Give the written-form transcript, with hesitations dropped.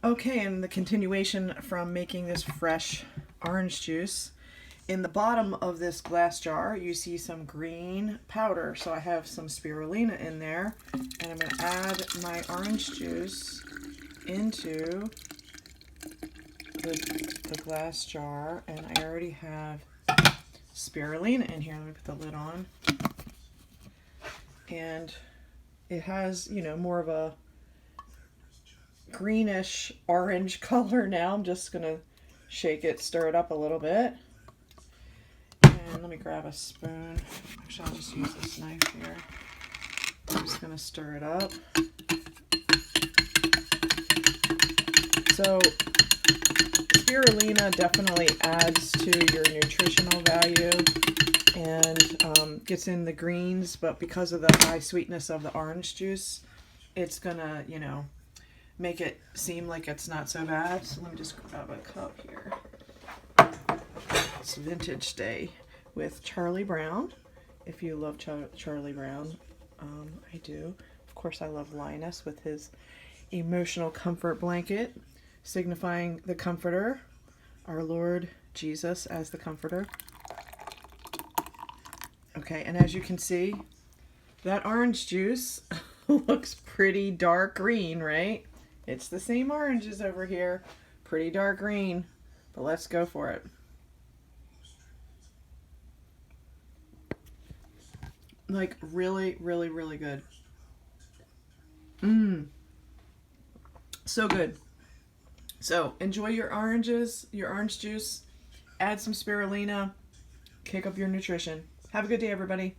Okay, and the continuation from making this fresh orange juice. In the bottom of this glass jar, you see some green powder. So I have some spirulina in there, and I'm going to add my orange juice into the glass jar, and I already have spirulina in here. Let me put the lid on. And it has, you know, more of a greenish orange color now. I'm just going to shake it, stir it up a little bit. And let me grab a spoon. Actually, I'll just use this knife here. I'm just going to stir it up. So spirulina definitely adds to your nutritional value and gets in the greens, but because of the high sweetness of the orange juice, it's gonna, you know, make it seem like it's not so bad. So let me just grab a cup here. It's Vintage Day with Charlie Brown. If you love Charlie Brown, I do. Of course, I love Linus with his emotional comfort blanket, signifying the comforter, our Lord Jesus as the comforter. Okay, and as you can see, that orange juice looks pretty dark green, right? It's the same oranges over here, pretty dark green, but let's go for it. Like really, really, really good. So good. So enjoy your oranges, your orange juice, add some spirulina, kick up your nutrition. Have a good day, everybody.